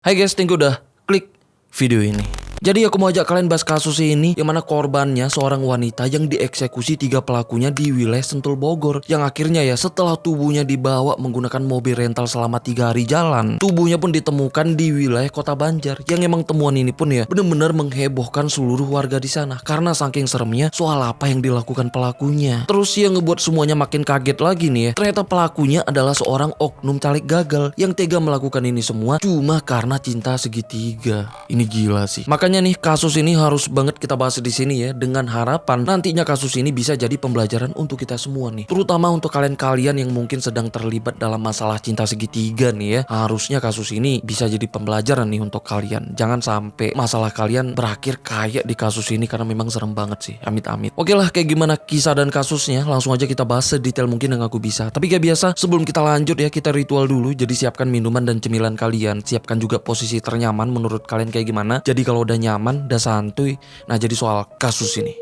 Hai guys, thank you udah klik video ini. Jadi aku mau ajak kalian bahas kasus ini, yang mana korbannya seorang wanita yang dieksekusi 3 pelakunya di wilayah Sentul Bogor. Yang akhirnya ya setelah tubuhnya dibawa menggunakan mobil rental selama 3 hari jalan, tubuhnya pun ditemukan di wilayah Kota Banjar. Yang emang temuan ini pun ya bener-bener menghebohkan seluruh warga di sana karena saking seremnya soal apa yang dilakukan pelakunya. Terus yang ngebuat semuanya makin kaget lagi nih ya, ternyata pelakunya adalah seorang oknum caleg gagal yang tega melakukan ini semua cuma karena cinta segitiga. Ini gila sih. Makanya nih kasus ini harus banget kita bahas di sini ya, dengan harapan nantinya kasus ini bisa jadi pembelajaran untuk kita semua nih, terutama untuk kalian-kalian yang mungkin sedang terlibat dalam masalah cinta segitiga nih ya. Harusnya kasus ini bisa jadi pembelajaran nih untuk kalian. Jangan sampai masalah kalian berakhir kayak di kasus ini karena memang serem banget sih. Amit-amit. Oke lah, kayak gimana kisah dan kasusnya langsung aja kita bahas sedetail mungkin yang aku bisa. Tapi kayak biasa sebelum kita lanjut ya, kita ritual dulu. Jadi siapkan minuman dan cemilan kalian, siapkan juga posisi ternyaman menurut kalian kayak gimana. Jadi kalau udah nyaman, udah santuy. Nah, jadi soal kasus ini,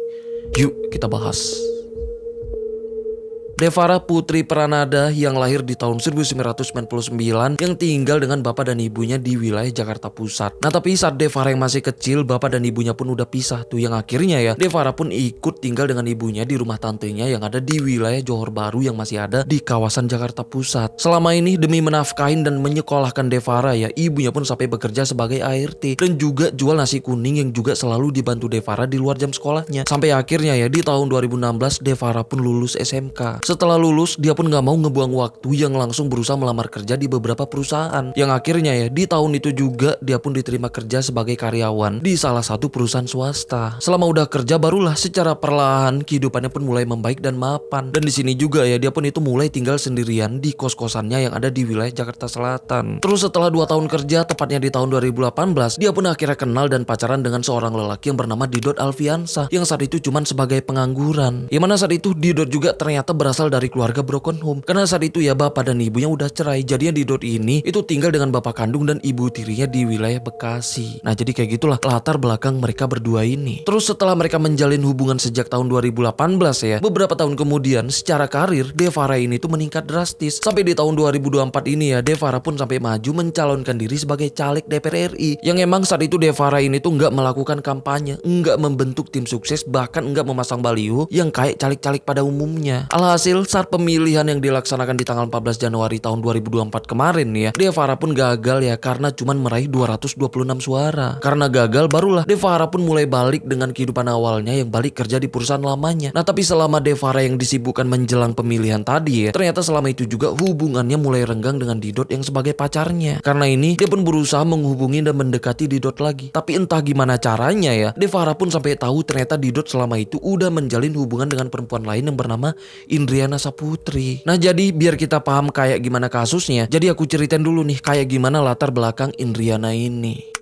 yuk kita bahas. Devara Putri Pranada yang lahir di tahun 1999 yang tinggal dengan bapak dan ibunya di wilayah Jakarta Pusat. Nah, tapi saat Devara yang masih kecil, bapak dan ibunya pun udah pisah tuh, yang akhirnya ya Devara pun ikut tinggal dengan ibunya di rumah tantenya yang ada di wilayah Johor Bahru yang masih ada di kawasan Jakarta Pusat. Selama ini demi menafkahin dan menyekolahkan Devara ya, ibunya pun sampai bekerja sebagai ART dan juga jual nasi kuning yang juga selalu dibantu Devara di luar jam sekolahnya. Sampai akhirnya ya di tahun 2016 Devara pun lulus SMK. Setelah lulus, dia pun gak mau ngebuang waktu yang langsung berusaha melamar kerja di beberapa perusahaan. Yang akhirnya ya, di tahun itu juga dia pun diterima kerja sebagai karyawan di salah satu perusahaan swasta. Selama udah kerja, barulah secara perlahan kehidupannya pun mulai membaik dan mapan. Dan di sini juga ya, dia pun itu mulai tinggal sendirian di kos-kosannya yang ada di wilayah Jakarta Selatan. Terus setelah 2 tahun kerja, tepatnya di tahun 2018, dia pun akhirnya kenal dan pacaran dengan seorang lelaki yang bernama Didot Alfiansa, yang saat itu cuman sebagai pengangguran. Yang mana saat itu Didot juga ternyata berasal dari keluarga broken home, karena saat itu ya bapak dan ibunya udah cerai. Jadinya Didot ini itu tinggal dengan bapak kandung dan ibu tirinya di wilayah Bekasi. Nah, jadi kayak gitulah latar belakang mereka berdua ini. Terus setelah mereka menjalin hubungan sejak tahun 2018 ya, beberapa tahun kemudian secara karir Devara ini tuh meningkat drastis. Sampai di tahun 2024 ini ya, Devara pun sampai maju mencalonkan diri sebagai caleg DPR RI. Yang emang saat itu Devara ini tuh nggak melakukan kampanye, nggak membentuk tim sukses, bahkan nggak memasang baliho yang kayak caleg-caleg pada umumnya. Alhasil saat pemilihan yang dilaksanakan di tanggal 14 Januari tahun 2024 kemarin ya, Devara pun gagal ya karena cuman meraih 226 suara. Karena gagal, barulah Devara pun mulai balik dengan kehidupan awalnya yang balik kerja di perusahaan lamanya. Nah, tapi selama Devara yang disibukkan menjelang pemilihan tadi ya, ternyata selama itu juga hubungannya mulai renggang dengan Didot yang sebagai pacarnya. Karena ini dia pun berusaha menghubungi dan mendekati Didot lagi. Tapi entah gimana caranya ya, Devara pun sampai tahu ternyata Didot selama itu udah menjalin hubungan dengan perempuan lain yang bernama Indriana Saputri. Nah, jadi biar kita paham kayak gimana kasusnya, jadi aku ceritain dulu nih kayak gimana latar belakang Indriana ini.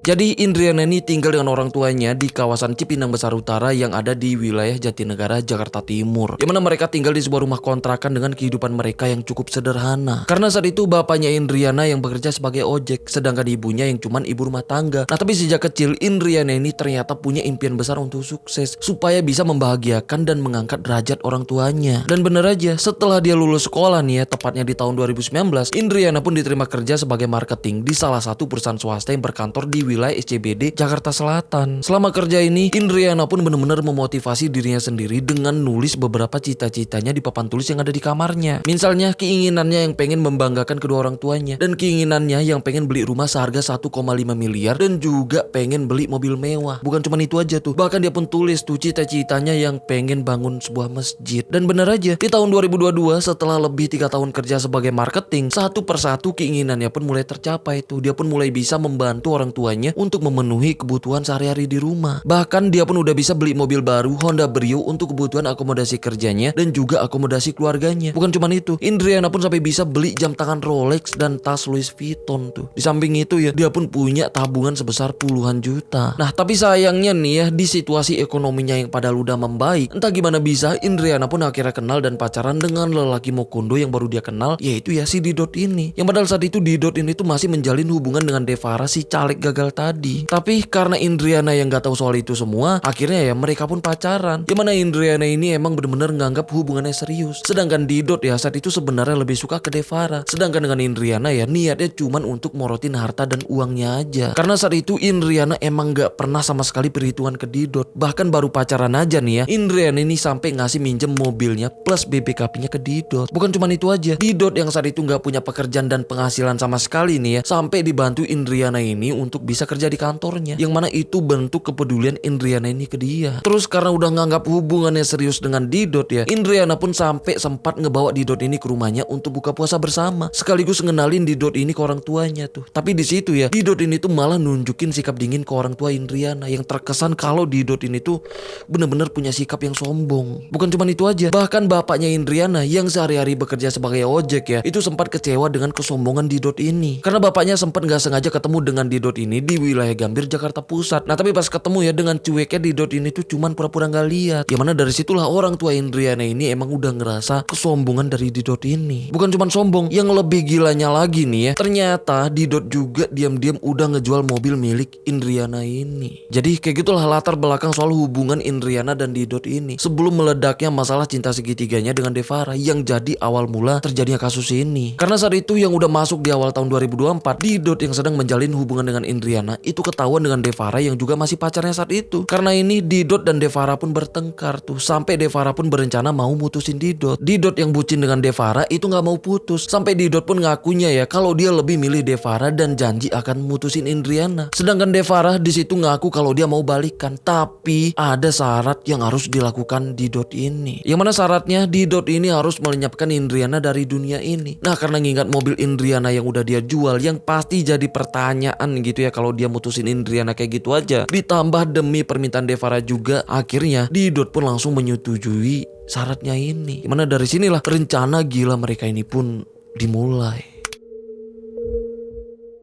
Jadi Indriana ini tinggal dengan orang tuanya di kawasan Cipinang Besar Utara yang ada di wilayah Jatinegara, Jakarta Timur. Yang mana mereka tinggal di sebuah rumah kontrakan dengan kehidupan mereka yang cukup sederhana. Karena saat itu bapaknya Indriana yang bekerja sebagai ojek, sedangkan ibunya yang cuman ibu rumah tangga. Nah, tapi sejak kecil Indriana ini ternyata punya impian besar untuk sukses, supaya bisa membahagiakan dan mengangkat derajat orang tuanya. Dan bener aja, setelah dia lulus sekolah nih ya, tepatnya di tahun 2019, Indriana pun diterima kerja sebagai marketing di salah satu perusahaan swasta yang berkantor di wilayah SCBD Jakarta Selatan. Selama kerja ini, Indriana pun benar-benar memotivasi dirinya sendiri dengan nulis beberapa cita-citanya di papan tulis yang ada di kamarnya. Misalnya keinginannya yang pengen membanggakan kedua orang tuanya, dan keinginannya yang pengen beli rumah seharga 1,5 miliar dan juga pengen beli mobil mewah. Bukan cuma itu aja tuh, bahkan dia pun tulis tuh cita-citanya yang pengen bangun sebuah masjid. Dan benar aja, di tahun 2022 setelah lebih 3 tahun kerja sebagai marketing, satu persatu keinginannya pun mulai tercapai tuh. Dia pun mulai bisa membantu orang tuanya untuk memenuhi kebutuhan sehari-hari di rumah. Bahkan dia pun udah bisa beli mobil baru Honda Brio untuk kebutuhan akomodasi kerjanya dan juga akomodasi keluarganya. Bukan cuma itu, Indriana pun sampai bisa beli jam tangan Rolex dan tas Louis Vuitton tuh. Di samping itu ya, dia pun punya tabungan sebesar puluhan juta. Nah, tapi sayangnya nih ya, di situasi ekonominya yang padahal udah membaik, entah gimana bisa Indriana pun akhirnya kenal dan pacaran dengan lelaki Mokondo yang baru dia kenal, yaitu ya si Didot ini. Yang padahal saat itu Didot ini tuh masih menjalin hubungan dengan Devara, si caleg gagal tadi. Tapi karena Indriana yang gak tahu soal itu semua, akhirnya ya mereka pun pacaran. Yang mana Indriana ini emang bener-bener nganggap hubungannya serius. Sedangkan Didot ya saat itu sebenarnya lebih suka ke Devara. Sedangkan dengan Indriana ya niatnya cuman untuk morotin harta dan uangnya aja. Karena saat itu Indriana emang gak pernah sama sekali perhitungan ke Didot. Bahkan baru pacaran aja nih ya, Indriana ini sampai ngasih minjem mobilnya plus BPKB-nya ke Didot. Bukan cuman itu aja, Didot yang saat itu gak punya pekerjaan dan penghasilan sama sekali nih ya, sampai dibantu Indriana ini untuk bisa kerja di kantornya. Yang mana itu bentuk kepedulian Indriana ini ke dia. Terus karena udah nganggap hubungannya serius dengan Didot ya, Indriana pun sampai sempat ngebawa Didot ini ke rumahnya untuk buka puasa bersama. Sekaligus ngenalin Didot ini ke orang tuanya tuh. Tapi di situ ya, Didot ini tuh malah nunjukin sikap dingin ke orang tua Indriana yang terkesan kalau Didot ini tuh bener-bener punya sikap yang sombong. Bukan cuma itu aja, bahkan bapaknya Indriana yang sehari-hari bekerja sebagai ojek ya, itu sempat kecewa dengan kesombongan Didot ini. Karena bapaknya sempat gak sengaja ketemu dengan Didot ini di wilayah Gambir, Jakarta Pusat. Nah tapi pas ketemu ya, dengan cueknya Didot ini tuh cuman pura-pura gak lihat. Yang mana dari situlah orang tua Indriana ini emang udah ngerasa kesombongan dari Didot ini. Bukan cuman sombong, yang lebih gilanya lagi nih ya, ternyata Didot juga diam-diam udah ngejual mobil milik Indriana ini. Jadi kayak gitulah latar belakang soal hubungan Indriana dan Didot ini sebelum meledaknya masalah cinta segitiganya dengan Devara yang jadi awal mula terjadinya kasus ini. Karena saat itu yang udah masuk di awal tahun 2024, Didot yang sedang menjalin hubungan dengan Indriana itu ketahuan dengan Devara yang juga masih pacarnya saat itu. Karena ini Didot dan Devara pun bertengkar tuh, sampai Devara pun berencana mau mutusin Didot. Didot yang bucin dengan Devara itu gak mau putus, sampai Didot pun ngakunya ya kalau dia lebih milih Devara dan janji akan mutusin Indriana. Sedangkan Devara di situ ngaku kalau dia mau balikan, tapi ada syarat yang harus dilakukan Didot ini. Yang mana syaratnya Didot ini harus melenyapkan Indriana dari dunia ini. Nah karena ngingat mobil Indriana yang udah dia jual, yang pasti jadi pertanyaan gitu ya kalau dia mutusin Indriana kayak gitu aja. Ditambah demi permintaan Devara juga, akhirnya Didot pun langsung menyetujui syaratnya ini. Gimana dari sinilah rencana gila mereka ini pun dimulai.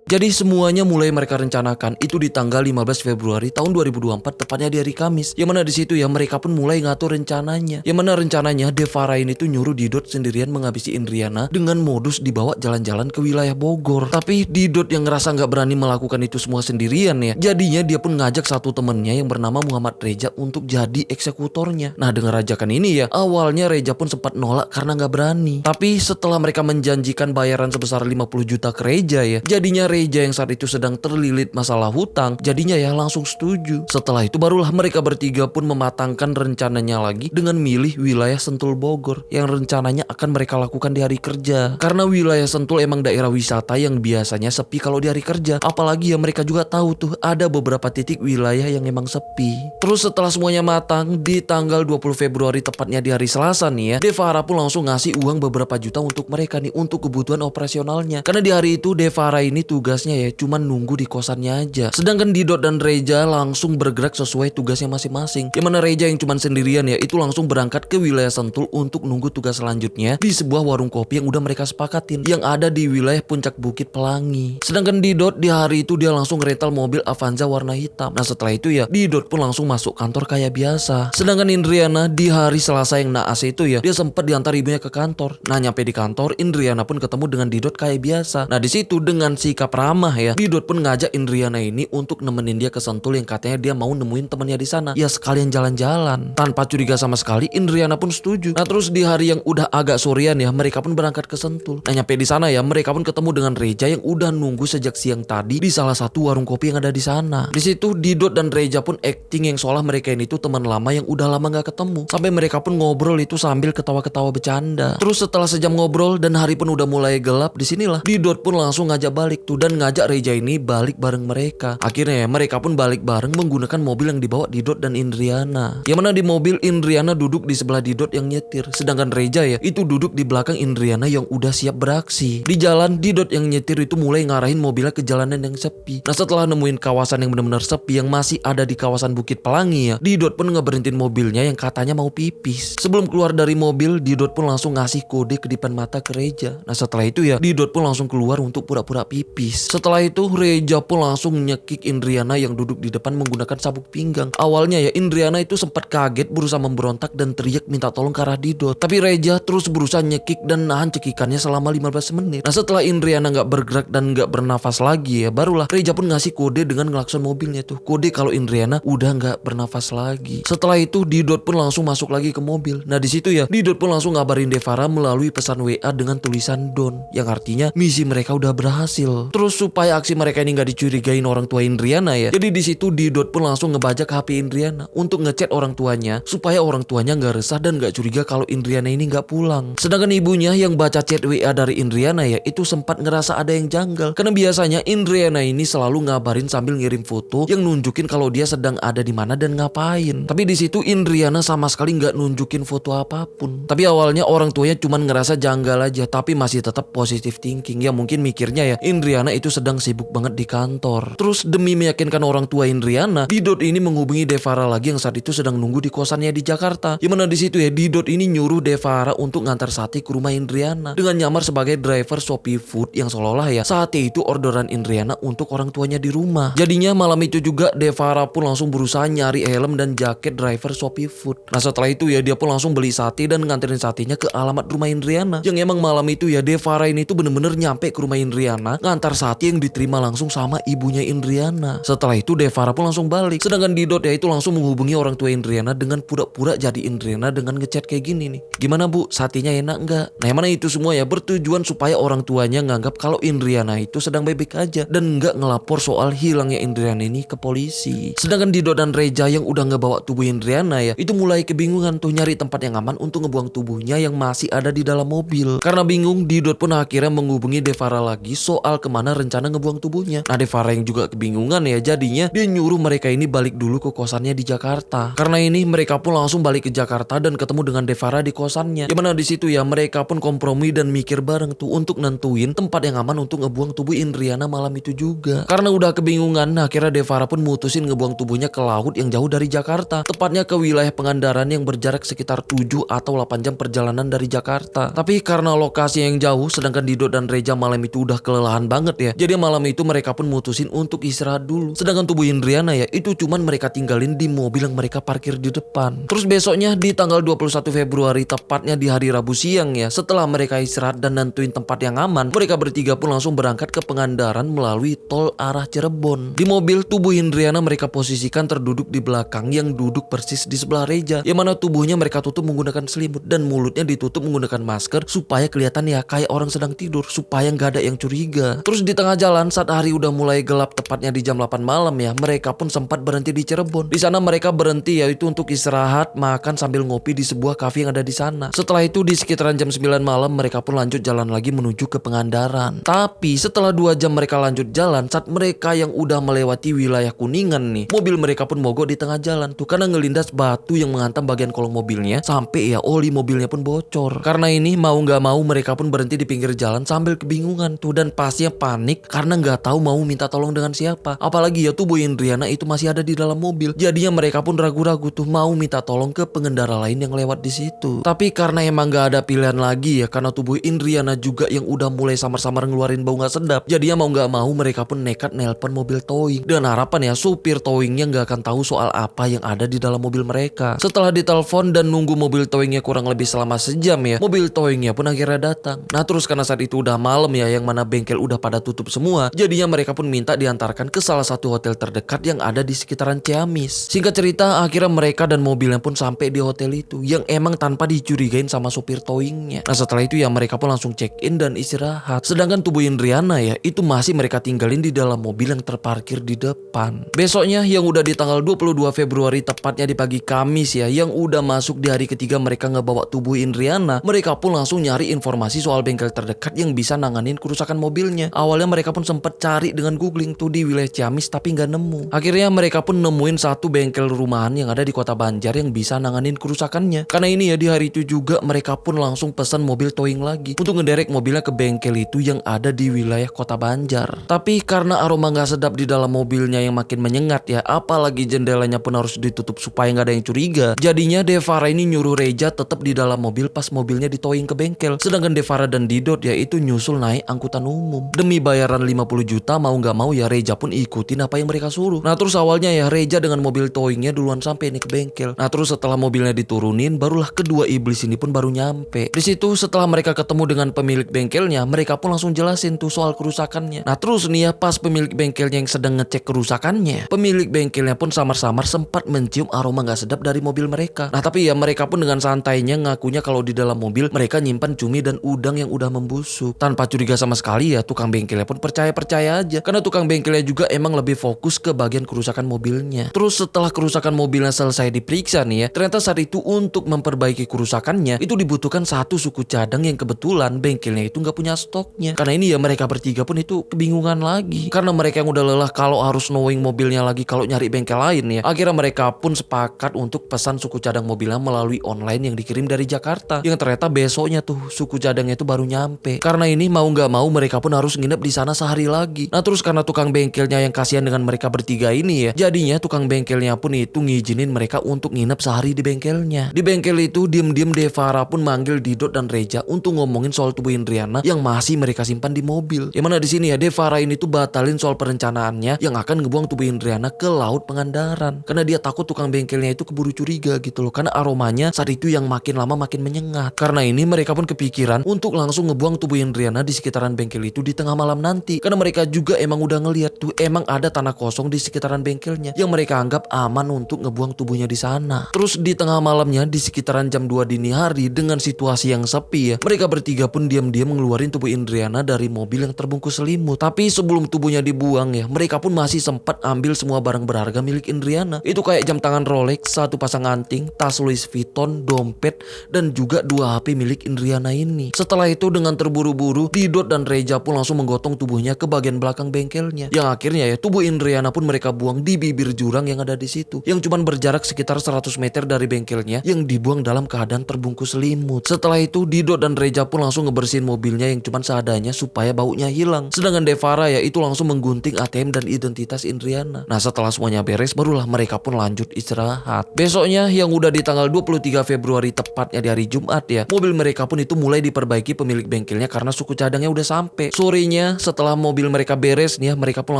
Jadi semuanya mulai mereka rencanakan itu di tanggal 15 Februari tahun 2024, tepatnya di hari Kamis. Yang mana di situ ya mereka pun mulai ngatur rencananya. Yang mana rencananya Devara ini tuh nyuruh Didot sendirian menghabisi Indriana dengan modus dibawa jalan-jalan ke wilayah Bogor. Tapi Didot yang ngerasa nggak berani melakukan itu semua sendirian ya, jadinya dia pun ngajak satu temennya yang bernama Muhammad Reja untuk jadi eksekutornya. Nah dengan ajakan ini ya, awalnya Reja pun sempat nolak karena nggak berani. Tapi setelah mereka menjanjikan bayaran sebesar 50 juta ke Reja ya, jadinya Reja yang saat itu sedang terlilit masalah hutang, jadinya ya langsung setuju. Setelah itu barulah mereka bertiga pun mematangkan rencananya lagi dengan milih wilayah Sentul Bogor yang rencananya akan mereka lakukan di hari kerja. Karena wilayah Sentul emang daerah wisata yang biasanya sepi kalau di hari kerja. Apalagi ya mereka juga tahu tuh ada beberapa titik wilayah yang emang sepi. Terus setelah semuanya matang, di tanggal 20 Februari tepatnya di hari Selasa nih ya, Devara pun langsung ngasih uang beberapa juta untuk mereka nih untuk kebutuhan operasionalnya. Karena di hari itu Devara ini tugasnya ya cuma nunggu di kosannya aja. Sedangkan Didot dan Reja langsung bergerak sesuai tugasnya masing-masing. Yang mana Reja yang cuma sendirian ya itu langsung berangkat ke wilayah Sentul untuk nunggu tugas selanjutnya di sebuah warung kopi yang udah mereka sepakatin yang ada di wilayah puncak Bukit Pelangi. Sedangkan Didot di hari itu dia langsung rental mobil Avanza warna hitam. Nah setelah itu ya Didot pun langsung masuk kantor kayak biasa. Sedangkan Indriana di hari Selasa yang naas itu ya dia sempat diantar ibunya ke kantor. Nah nyampe di kantor, Indriana pun ketemu dengan Didot kayak biasa. Nah di situ dengan sikap ramah ya, Didot pun ngajak Indriana ini untuk nemenin dia ke Sentul yang katanya dia mau nemuin temannya di sana. Ya sekalian jalan-jalan. Tanpa curiga sama sekali, Indriana pun setuju. Nah terus di hari yang udah agak sorean ya, mereka pun berangkat ke Sentul. Nah nyampe di sana ya, mereka pun ketemu dengan Reja yang udah nunggu sejak siang tadi di salah satu warung kopi yang ada di sana. Di situ Didot dan Reja pun acting yang seolah mereka ini tuh teman lama yang udah lama gak ketemu. Sampai mereka pun ngobrol itu sambil ketawa-ketawa bercanda. Terus setelah sejam ngobrol dan hari pun udah mulai gelap, disinilah Didot pun langsung ngajak balik tuh dan ngajak Reja ini balik bareng mereka. Akhirnya ya mereka pun balik bareng menggunakan mobil yang dibawa Didot dan Indriana. Yang mana di mobil Indriana duduk di sebelah Didot yang nyetir, sedangkan Reja ya itu duduk di belakang Indriana yang udah siap beraksi. Di jalan Didot yang nyetir itu mulai ngarahin mobilnya ke jalanan yang sepi. Nah setelah nemuin kawasan yang benar-benar sepi yang masih ada di kawasan Bukit Pelangi ya, Didot pun ngeberhentiin mobilnya yang katanya mau pipis. Sebelum keluar dari mobil, Didot pun langsung ngasih kode kedipan mata ke Reja. Nah setelah itu ya Didot pun langsung keluar untuk pura-pura pipis. habis. Setelah itu Reja pun langsung nyekik Indriana yang duduk di depan menggunakan sabuk pinggang. Awalnya ya Indriana itu sempat kaget, berusaha memberontak dan teriak minta tolong ke arah Didot. Tapi Reja terus berusaha nyekik dan nahan cekikannya selama 15 menit. Nah setelah Indriana nggak bergerak dan nggak bernafas lagi ya, barulah Reja pun ngasih kode dengan ngelakson mobilnya tuh. Kode kalau Indriana udah nggak bernafas lagi. Setelah itu Didot pun langsung masuk lagi ke mobil. Nah di situ ya Didot pun langsung ngabarin Devara melalui pesan WA dengan tulisan Don, yang artinya misi mereka udah berhasil. Terus supaya aksi mereka ini nggak dicurigain orang tua Indriana ya, jadi di situ Didot pun langsung ngebajak HP Indriana untuk ngechat orang tuanya supaya orang tuanya nggak resah dan nggak curiga kalau Indriana ini nggak pulang. Sedangkan ibunya yang baca chat WA dari Indriana ya itu sempat ngerasa ada yang janggal, karena biasanya Indriana ini selalu ngabarin sambil ngirim foto yang nunjukin kalau dia sedang ada di mana dan ngapain. Tapi di situ Indriana sama sekali nggak nunjukin foto apapun. Tapi awalnya orang tuanya cuma ngerasa janggal aja, tapi masih tetap positive thinking. Ya mungkin mikirnya ya Indriana itu sedang sibuk banget di kantor. Terus demi meyakinkan orang tua Indriana, Didot ini menghubungi Devara lagi yang saat itu sedang nunggu di kosannya di Jakarta. Yang mana di situ ya Didot ini nyuruh Devara untuk ngantar Sati ke rumah Indriana dengan nyamar sebagai driver Shopee Food, yang seolah-olah ya Sati itu orderan Indriana untuk orang tuanya di rumah. Jadinya malam itu juga Devara pun langsung berusaha nyari helm dan jaket driver Shopee Food. Nah setelah itu ya dia pun langsung beli sate dan nganterin satenya ke alamat rumah Indriana. Yang emang malam itu ya Devara ini tuh bener-bener nyampe ke rumah Indriana, ngantar sate yang diterima langsung sama ibunya Indriana. Setelah itu Devara pun langsung balik. Sedangkan Didot ya itu langsung menghubungi orang tua Indriana dengan pura-pura jadi Indriana dengan ngechat kayak gini nih. Gimana bu, satenya enak nggak? Nah yang mana itu semua ya bertujuan supaya orang tuanya nganggap kalau Indriana itu sedang baik-baik aja dan nggak ngelapor soal hilangnya Indriana ini ke polisi. Sedangkan Didot dan Reja yang udah ngebawa tubuh Indriana ya itu mulai kebingungan tuh nyari tempat yang aman untuk ngebuang tubuhnya yang masih ada di dalam mobil. Karena bingung, Didot pun akhirnya menghubungi Devara lagi soal kemana rencana ngebuang tubuhnya. Nah Devara yang juga kebingungan ya, jadinya dia nyuruh mereka ini balik dulu ke kosannya di Jakarta. Karena ini mereka pun langsung balik ke Jakarta dan ketemu dengan Devara di kosannya. Dimana di situ ya mereka pun kompromi dan mikir bareng tuh untuk nentuin tempat yang aman untuk ngebuang tubuh Indriana malam itu juga. Karena udah kebingungan, akhirnya Devara pun mutusin ngebuang tubuhnya ke laut yang jauh dari Jakarta, tepatnya ke wilayah Pangandaran yang berjarak sekitar 7 atau 8 jam perjalanan dari Jakarta. Tapi karena lokasi yang jauh, sedangkan Didot dan Reja malam itu udah kelelahan banget ya, jadi malam itu mereka pun mutusin untuk istirahat dulu. Sedangkan tubuh Indriana ya itu cuman mereka tinggalin di mobil yang mereka parkir di depan. Terus besoknya di tanggal 21 Februari tepatnya di hari Rabu siang ya, setelah mereka istirahat dan nentuin tempat yang aman, mereka bertiga pun langsung berangkat ke Pangandaran melalui tol arah Cirebon. Di mobil tubuh Indriana mereka posisikan terduduk di belakang yang duduk persis di sebelah Reja, yang mana tubuhnya mereka tutup menggunakan selimut dan mulutnya ditutup menggunakan masker supaya kelihatan ya kayak orang sedang tidur, supaya nggak ada yang curiga. Terus di tengah jalan saat hari udah mulai gelap tepatnya di jam 8 malam ya, mereka pun sempat berhenti di Cirebon. Di sana mereka berhenti yaitu untuk istirahat, makan sambil ngopi di sebuah kafe yang ada di sana. Setelah itu di sekitaran jam 9 malam mereka pun lanjut jalan lagi menuju ke Pangandaran. Tapi setelah 2 jam mereka lanjut jalan, saat mereka yang udah melewati wilayah Kuningan nih, mobil mereka pun mogok di tengah jalan tuh karena ngelindas batu yang menghantam bagian kolong mobilnya sampai ya oli mobilnya pun bocor. Karena ini mau nggak mau mereka pun berhenti di pinggir jalan sambil kebingungan tuh dan pastinya panik karena nggak tahu mau minta tolong dengan siapa. Apalagi ya tubuh Indriana itu masih ada di dalam mobil. Jadinya mereka pun ragu-ragu tuh mau minta tolong ke pengendara lain yang lewat di situ. Tapi karena emang nggak ada pilihan lagi ya, karena tubuh Indriana juga yang udah mulai samar-samar ngeluarin bau nggak sedap. Jadinya mau nggak mau mereka pun nekat nelpon mobil towing dengan harapan ya supir towingnya nggak akan tahu soal apa yang ada di dalam mobil mereka. Setelah ditelepon dan nunggu mobil towingnya kurang lebih selama sejam ya, mobil towingnya pun akhirnya datang. Nah terus karena saat itu udah malam ya, yang mana bengkel udah pada tutup semua, jadinya mereka pun minta diantarkan ke salah satu hotel terdekat yang ada di sekitaran Ciamis. Singkat cerita akhirnya mereka dan mobilnya pun sampai di hotel itu yang emang tanpa dicurigain sama supir towingnya. Nah setelah itu ya mereka pun langsung check in dan istirahat. Sedangkan tubuh Indriana ya itu masih mereka tinggalin di dalam mobil yang terparkir di depan. Besoknya yang udah di tanggal 22 Februari tepatnya di pagi Kamis ya, yang udah masuk di hari ketiga mereka ngebawa tubuh Indriana, mereka pun langsung nyari informasi soal bengkel terdekat yang bisa nanganin kerusakan mobilnya. Awalnya mereka pun sempat cari dengan googling tuh di wilayah Ciamis tapi nggak nemu. Akhirnya mereka pun nemuin satu bengkel rumahan yang ada di kota Banjar yang bisa nanganin kerusakannya. Karena ini ya di hari itu juga mereka pun langsung pesan mobil towing lagi untuk ngederek mobilnya ke bengkel itu yang ada di wilayah kota Banjar. Tapi karena aroma nggak sedap di dalam mobilnya yang makin menyengat ya, apalagi jendelanya pun harus ditutup supaya nggak ada yang curiga, jadinya Devara ini nyuruh Reja tetap di dalam mobil pas mobilnya ditowing ke bengkel. Sedangkan Devara dan Didot ya itu nyusul naik angkutan umum. Demi bayaran 50 juta, mau nggak mau ya Reja pun ikutin apa yang mereka suruh. Nah terus awalnya ya Reja dengan mobil towingnya duluan sampai nih ke bengkel. Nah terus setelah mobilnya diturunin, barulah kedua iblis ini pun baru nyampe. Di situ setelah mereka ketemu dengan pemilik bengkelnya, mereka pun langsung jelasin tuh soal kerusakannya. Nah terus nih ya, pas pemilik bengkelnya yang sedang ngecek kerusakannya, pemilik bengkelnya pun samar-samar sempat mencium aroma nggak sedap dari mobil mereka. Nah tapi ya mereka pun dengan santainya ngakunya kalau di dalam mobil mereka nyimpan cumi dan udang yang udah membusuk. Tanpa curiga sama sekali ya, tukang bengkelnya pun percaya-percaya aja, karena tukang bengkelnya juga emang lebih fokus ke bagian kerusakan mobilnya. Terus setelah kerusakan mobilnya selesai diperiksa nih ya, ternyata saat itu untuk memperbaiki kerusakannya itu dibutuhkan satu suku cadang yang kebetulan bengkelnya itu nggak punya stoknya. Karena ini ya mereka bertiga pun itu kebingungan lagi, karena mereka yang udah lelah kalau harus knowing mobilnya lagi kalau nyari bengkel lain ya. Akhirnya mereka pun sepakat untuk pesan suku cadang mobilnya melalui online yang dikirim dari Jakarta, yang ternyata besoknya tuh suku cadangnya itu baru nyampe. Karena ini mau nggak mau mereka pun harus nginep di sana sehari lagi. Nah terus karena tukang bengkelnya yang kasihan dengan mereka bertiga ini ya, jadinya tukang bengkelnya pun itu ngizinin mereka untuk nginep sehari di bengkelnya. Di bengkel itu diem-diem Devara pun manggil Didot dan Reja untuk ngomongin soal tubuh Indriana yang masih mereka simpan di mobil. Yang mana di sini ya Devara ini tuh batalin soal perencanaannya yang akan ngebuang tubuh Indriana ke laut Pangandaran, karena dia takut tukang bengkelnya itu keburu curiga gitu loh, karena aromanya saat itu yang makin lama makin menyengat. Karena ini mereka pun kepikiran untuk langsung ngebuang tubuh Indriana di sekitaran bengkel itu di tengah malam nanti, karena mereka juga emang udah ngeliat tuh emang ada tanah kosong di sekitaran bengkelnya yang mereka anggap aman untuk ngebuang tubuhnya di sana. Terus di tengah malamnya di sekitaran jam 2 dini hari dengan situasi yang sepi ya, mereka bertiga pun diam-diam mengeluarin tubuh Indriana dari mobil yang terbungkus selimut. Tapi sebelum tubuhnya dibuang ya, mereka pun masih sempat ambil semua barang berharga milik Indriana. Itu kayak jam tangan Rolex, satu pasang anting, tas Louis Vuitton, dompet, dan juga 2 HP milik Indriana ini. Setelah itu dengan terburu-buru, Didot dan Reja pun langsung menggotong tubuhnya ke bagian belakang bengkelnya. Yang akhirnya ya tubuh Indriana pun mereka buang di bibir jurang yang ada di situ, yang cuman berjarak sekitar 100 meter dari bengkelnya, yang dibuang dalam keadaan terbungkus selimut. Setelah itu Didot dan Reja pun langsung ngebersihin mobilnya yang cuman seadanya supaya baunya hilang. Sedangkan Devara ya itu langsung menggunting ATM dan identitas Indriana. Nah setelah semuanya beres, barulah mereka pun lanjut istirahat. Besoknya yang udah di tanggal 23 Februari tepatnya di hari Jumat ya, mobil mereka pun itu mulai diperbaiki pemilik bengkelnya karena suku cadangnya udah sampai. Sorenya setelah mobil mereka beres nih ya, mereka pun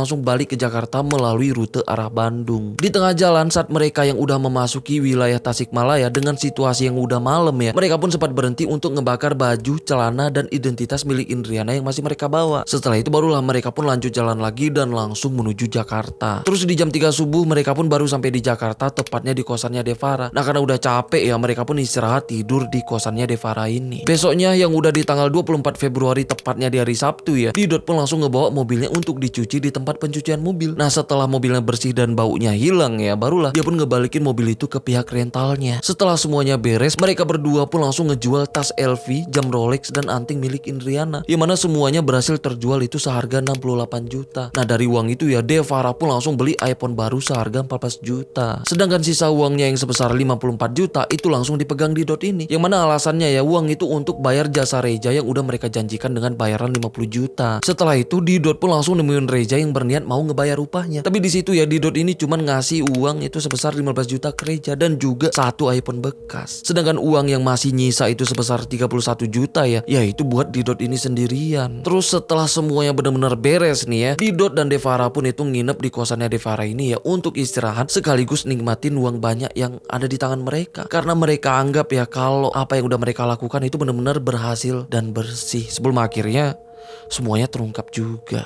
langsung balik ke Jakarta melalui rute arah Bandung. Di tengah jalan saat mereka yang udah memasuki wilayah Tasikmalaya dengan situasi yang udah malam ya, mereka pun sempat berhenti untuk ngebakar baju, celana, dan identitas milik Indriana yang masih mereka bawa. Setelah itu barulah mereka pun lanjut jalan lagi dan langsung menuju Jakarta. Terus di jam 3 subuh mereka pun baru sampai di Jakarta, tepatnya di kosannya Devara. Nah karena udah capek ya, mereka pun istirahat tidur di kosannya Devara ini. Besoknya yang udah di tanggal 24 Februari tepatnya di hari Sabtu ya, Didot pun langsung ngebawa mobilnya untuk dicuci di tempat pencucian mobil. Nah setelah mobilnya bersih dan baunya hilang ya, barulah dia pun ngebalikin mobil itu ke pihak rentalnya. Setelah semuanya beres, mereka berdua pun langsung ngejual tas LV, jam Rolex, dan anting milik Indriana, yang mana semuanya berhasil terjual itu seharga 68 juta. Nah dari uang itu ya Devara pun langsung beli iPhone baru seharga 14 juta. Sedangkan sisa uangnya yang sebesar 54 juta itu langsung dipegang Didot ini, yang mana alasannya ya uang itu untuk bayar jasa Reja yang udah mereka janjikan dengan bayaran 50 juta. Setelah itu Didot pun langsung nemuin Reja yang berniat mau ngebayar upahnya. Tapi di situ ya Didot ini cuman ngasih uang itu sebesar 15 juta ke Reja dan juga satu iPhone bekas. Sedangkan uang yang masih nyisa itu sebesar 31 juta ya, itu buat Didot ini sendirian. Terus setelah semuanya benar-benar beres nih ya, Didot dan Devara pun itu nginep di kosannya Devara ini ya untuk istirahat sekaligus nikmatin uang banyak yang ada di tangan mereka, karena mereka anggap ya kalau apa yang udah mereka lakukan itu benar-benar berhasil dan bersih sebelum akhirnya semuanya terungkap juga.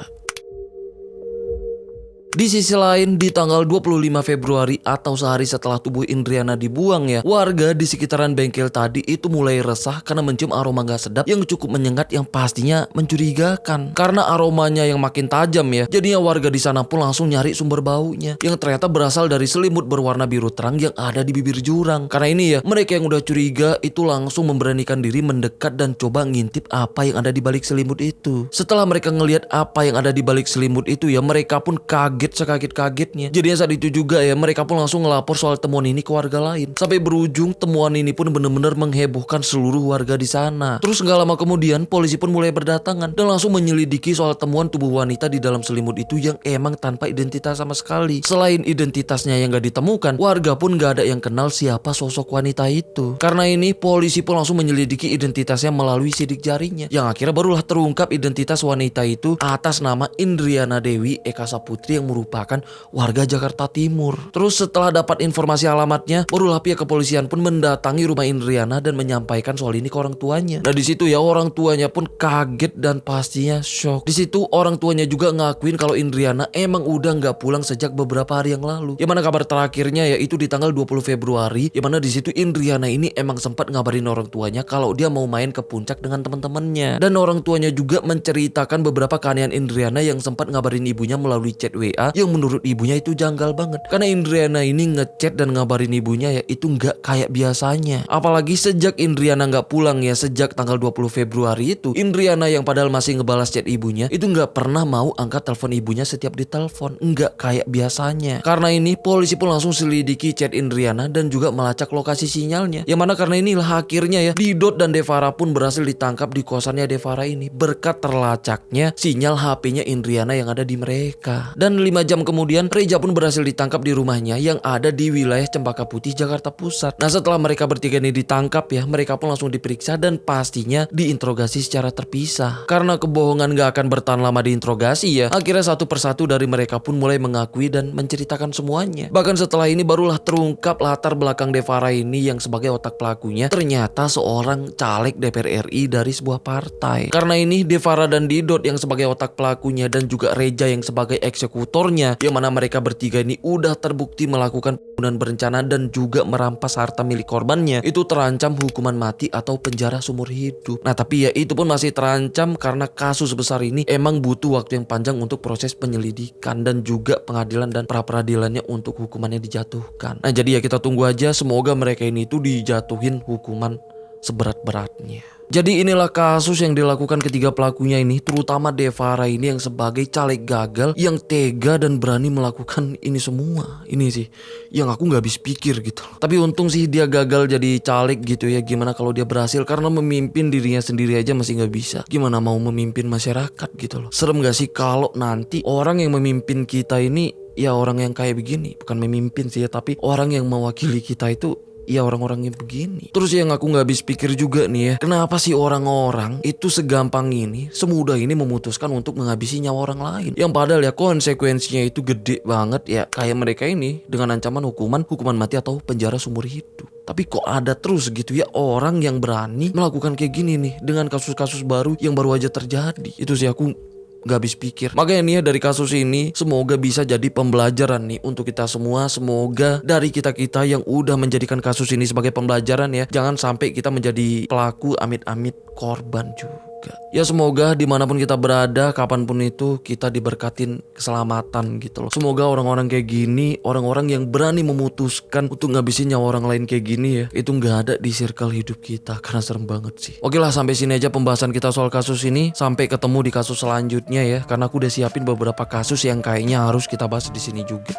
Di sisi lain, di tanggal 25 Februari atau sehari setelah tubuh Indriana dibuang ya, warga di sekitaran bengkel tadi itu mulai resah karena mencium aroma gak sedap yang cukup menyengat yang pastinya mencurigakan. Karena aromanya yang makin tajam ya, jadinya warga di sana pun langsung nyari sumber baunya, yang ternyata berasal dari selimut berwarna biru terang yang ada di bibir jurang. Karena ini ya, mereka yang udah curiga itu langsung memberanikan diri mendekat dan coba ngintip apa yang ada di balik selimut itu. Setelah mereka ngelihat apa yang ada di balik selimut itu ya, mereka pun kaget kaget sekaget-kagetnya. Jadinya saat itu juga ya mereka pun langsung ngelapor soal temuan ini ke warga lain. Sampai berujung temuan ini pun benar-benar menghebohkan seluruh warga di sana. Terus nggak lama kemudian polisi pun mulai berdatangan dan langsung menyelidiki soal temuan tubuh wanita di dalam selimut itu yang emang tanpa identitas sama sekali. Selain identitasnya yang gak ditemukan, warga pun gak ada yang kenal siapa sosok wanita itu. Karena ini polisi pun langsung menyelidiki identitasnya melalui sidik jarinya, yang akhirnya barulah terungkap identitas wanita itu atas nama Indriana Dewi Eka Saputri yang merupakan warga Jakarta Timur. Terus setelah dapat informasi alamatnya, barulah pihak kepolisian pun mendatangi rumah Indriana dan menyampaikan soal ini ke orang tuanya. Nah di situ ya orang tuanya pun kaget dan pastinya shock. Di situ orang tuanya juga ngakuin kalau Indriana emang udah nggak pulang sejak beberapa hari yang lalu. Yang mana kabar terakhirnya yaitu di tanggal 20 Februari, yang mana di situ Indriana ini emang sempat ngabarin orang tuanya kalau dia mau main ke puncak dengan teman-temannya. Dan orang tuanya juga menceritakan beberapa keanehan Indriana yang sempat ngabarin ibunya melalui chat WA yang menurut ibunya itu janggal banget. Karena Indriana ini ngechat dan ngabarin ibunya ya itu nggak kayak biasanya. Apalagi sejak Indriana nggak pulang ya sejak tanggal 20 Februari itu, Indriana yang padahal masih ngebalas chat ibunya itu nggak pernah mau angkat telepon ibunya setiap ditelepon, nggak kayak biasanya. Karena ini polisi pun langsung selidiki chat Indriana dan juga melacak lokasi sinyalnya. Yang mana karena inilah akhirnya ya Didot dan Devara pun berhasil ditangkap di kosannya Devara ini berkat terlacaknya sinyal HP-nya Indriana yang ada di mereka. Dan 5 jam kemudian Reja pun berhasil ditangkap di rumahnya yang ada di wilayah Cempaka Putih, Jakarta Pusat. Nah setelah mereka bertiga ini ditangkap ya, mereka pun langsung diperiksa dan pastinya diinterogasi secara terpisah. Karena kebohongan gak akan bertahan lama diinterogasi ya, akhirnya satu persatu dari mereka pun mulai mengakui dan menceritakan semuanya. Bahkan setelah ini barulah terungkap latar belakang Devara ini yang sebagai otak pelakunya ternyata seorang caleg DPR RI dari sebuah partai. Karena ini Devara dan Didot yang sebagai otak pelakunya dan juga Reja yang sebagai eksekutornya, yang mana mereka bertiga ini udah terbukti melakukan pembunuhan berencana dan juga merampas harta milik korbannya, itu terancam hukuman mati atau penjara seumur hidup. Nah tapi ya itu pun masih terancam karena kasus besar ini emang butuh waktu yang panjang untuk proses penyelidikan dan juga pengadilan dan pra-peradilannya untuk hukumannya dijatuhkan. Nah jadi ya kita tunggu aja, semoga mereka ini tuh dijatuhin hukuman seberat-beratnya. Jadi inilah kasus yang dilakukan ketiga pelakunya ini, terutama Devara ini yang sebagai caleg gagal yang tega dan berani melakukan ini semua. Ini sih yang aku gak habis pikir gitu. Tapi untung sih dia gagal jadi caleg gitu ya. Gimana kalau dia berhasil, karena memimpin dirinya sendiri aja masih gak bisa, gimana mau memimpin masyarakat gitu loh. Serem gak sih kalau nanti orang yang memimpin kita ini ya orang yang kayak begini. Bukan memimpin sih ya, tapi orang yang mewakili kita itu ya orang-orang yang begini. Terus yang aku gak habis pikir juga nih ya, kenapa sih orang-orang itu segampang ini, semudah ini memutuskan untuk menghabisi nyawa orang lain, yang padahal ya konsekuensinya itu gede banget ya. Kayak mereka ini dengan ancaman hukuman mati atau penjara seumur hidup. Tapi kok ada terus gitu ya orang yang berani melakukan kayak gini nih dengan kasus-kasus baru yang baru aja terjadi. Itu sih aku gak habis pikir. Makanya nih ya dari kasus ini semoga bisa jadi pembelajaran nih untuk kita semua. Semoga dari kita-kita yang udah menjadikan kasus ini sebagai pembelajaran ya, jangan sampai kita menjadi pelaku amit-amit korban juga. Ya semoga dimanapun kita berada, kapanpun itu kita diberkatin keselamatan gitu loh. Semoga orang-orang kayak gini, orang-orang yang berani memutuskan untuk ngabisin nyawa orang lain kayak gini ya, itu gak ada di circle hidup kita, karena serem banget sih. Oke lah, sampai sini aja pembahasan kita soal kasus ini. Sampai ketemu di kasus selanjutnya ya, karena aku udah siapin beberapa kasus yang kayaknya harus kita bahas di sini juga.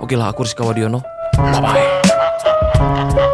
Oke lah, aku Rizka Wadiono. Bye bye.